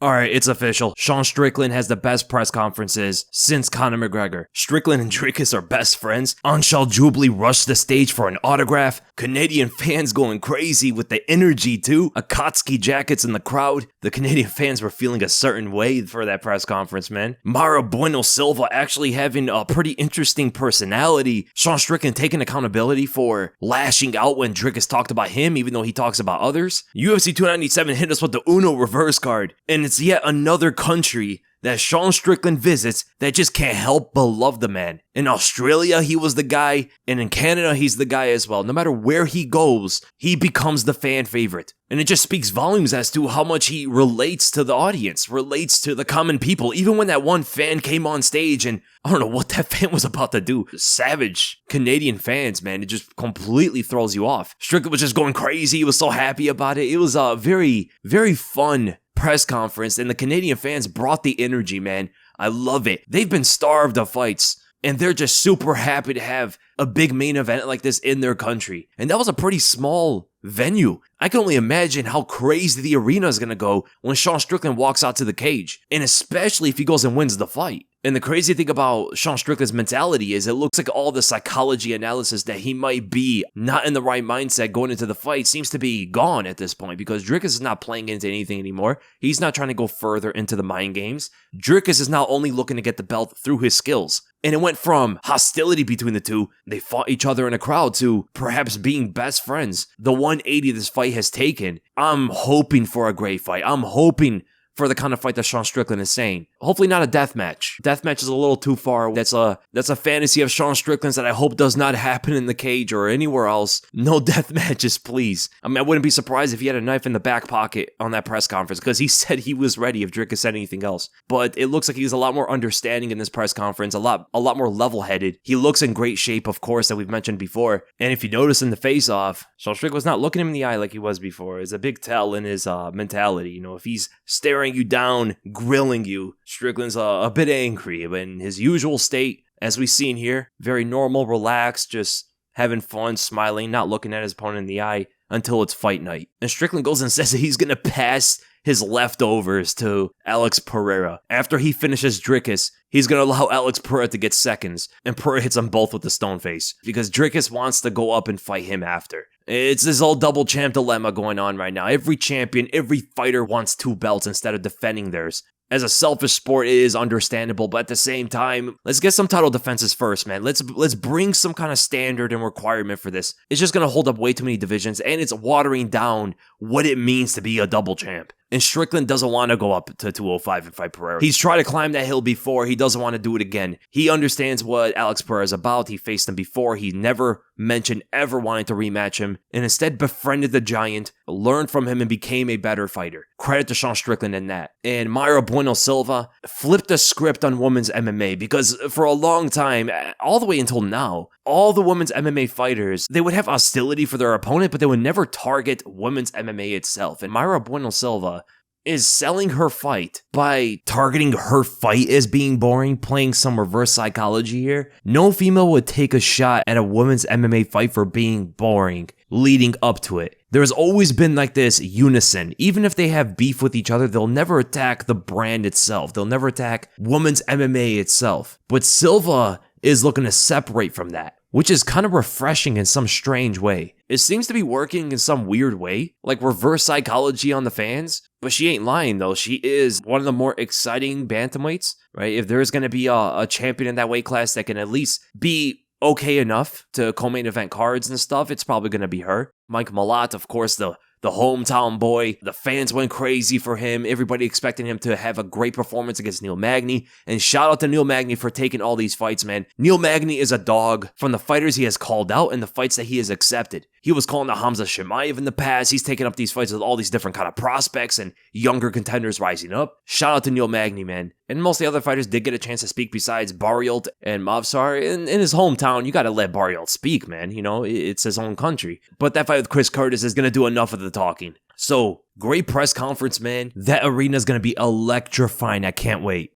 Alright, it's official. Sean Strickland has the best press conferences since Conor McGregor. Strickland and Dricus are best friends. Anshul Jubilee rushed the stage for an autograph. Canadian fans going crazy with the energy too. Akatsuki jackets in the crowd. The Canadian fans were feeling a certain way for that press conference, man. Mayra Bueno Silva actually having a pretty interesting personality. Sean Strickland taking accountability for lashing out when Dricus talked about him, even though he talks about others. UFC 297 hit us with the Uno reverse card. And it's yet another country that Sean Strickland visits that just can't help but love the man. In Australia, he was the guy, and in Canada, he's the guy as well. No matter where he goes, he becomes the fan favorite. And it just speaks volumes as to how much he relates to the audience, relates to the common people. Even when that one fan came on stage, and I don't know what that fan was about to do. Savage Canadian fans, man, it just completely throws you off. Strickland was just going crazy. He was so happy about it. It was a very, very fun press conference, and the Canadian fans brought the energy, man. I love it. They've been starved of fights, and they're just super happy to have a big main event like this in their country. And that was a pretty small venue. I can only imagine how crazy the arena is going to go when Sean Strickland walks out to the cage, and especially if he goes and wins the fight. And the crazy thing about Sean Strickland's mentality is it looks like all the psychology analysis that he might be not in the right mindset going into the fight seems to be gone at this point, because Dricus is not playing into anything anymore. He's not trying to go further into the mind games. Dricus is now only looking to get the belt through his skills. And it went from hostility between the two, they fought each other in a crowd, to perhaps being best friends. The 180 this fight has taken. I'm hoping for a great fight. I'm hoping for the kind of fight that Sean Strickland is saying. Hopefully not a death match. Death match is a little too far. That's a fantasy of Sean Strickland's that I hope does not happen in the cage or anywhere else. No death matches, please. I mean, I wouldn't be surprised if he had a knife in the back pocket on that press conference, because he said he was ready if Dricus said anything else. But it looks like he's a lot more understanding in this press conference, a lot more level-headed. He looks in great shape, of course, that we've mentioned before. And if you notice in the face-off, Sean Strickland was not looking him in the eye like he was before. It's a big tell in his mentality. You know, if he's staring you down, grilling you, Strickland's a bit angry, but in his usual state, as we've seen here, very normal, relaxed, just having fun, smiling, not looking at his opponent in the eye until it's fight night. And Strickland goes and says that he's going to pass his leftovers to Alex Pereira. After he finishes Dricus, he's going to allow Alex Pereira to get seconds, and Pereira hits them both with the stone face, because Dricus wants to go up and fight him after. It's this old double champ dilemma going on right now. Every champion, every fighter wants 2 belts instead of defending theirs. As a selfish sport, it is understandable, but at the same time, let's get some title defenses first, man. Let's bring some kind of standard and requirement for this. It's just going to hold up way too many divisions, and it's watering down what it means to be a double champ. And Strickland doesn't want to go up to 205 and fight Pereira. He's tried to climb that hill before. He doesn't want to do it again. He understands what Alex Pereira is about. He faced him before. He never mentioned ever wanting to rematch him, and instead befriended the giant, learned from him, and became a better fighter. Credit to Sean Strickland in that. And Mayra Bueno Silva flipped the script on women's MMA, because for a long time, all the way until now, all the women's MMA fighters, they would have hostility for their opponent, but they would never target women's MMA itself. And Mayra Bueno Silva is selling her fight by targeting her fight as being boring, playing some reverse psychology here. No female would take a shot at a women's MMA fight for being boring leading up to it. There's always been like this unison. Even if they have beef with each other, they'll never attack the brand itself. They'll never attack women's MMA itself. But Silva is looking to separate from that, which is kind of refreshing in some strange way. It seems to be working in some weird way, like reverse psychology on the fans, but she ain't lying though. She is one of the more exciting bantamweights, right? If there's going to be a champion in that weight class that can at least be okay enough to co-main event cards and stuff, it's probably going to be her. Mike Malott, of course, the hometown boy. The fans went crazy for him. Everybody expecting him to have a great performance against Neil Magny. And shout out to Neil Magny for taking all these fights, man. Neil Magny is a dog from the fighters he has called out and the fights that he has accepted. He was calling out Hamza Chimaev in the past. He's taken up these fights with all these different kind of prospects and younger contenders rising up. Shout out to Neil Magny, man. And most of the other fighters did get a chance to speak besides Barrialt and Mavsar. In his hometown, you got to let Barrialt speak, man. You know, it's his own country. But that fight with Chris Curtis is going to do enough of the talking. So, great press conference, man. That arena is going to be electrifying. I can't wait.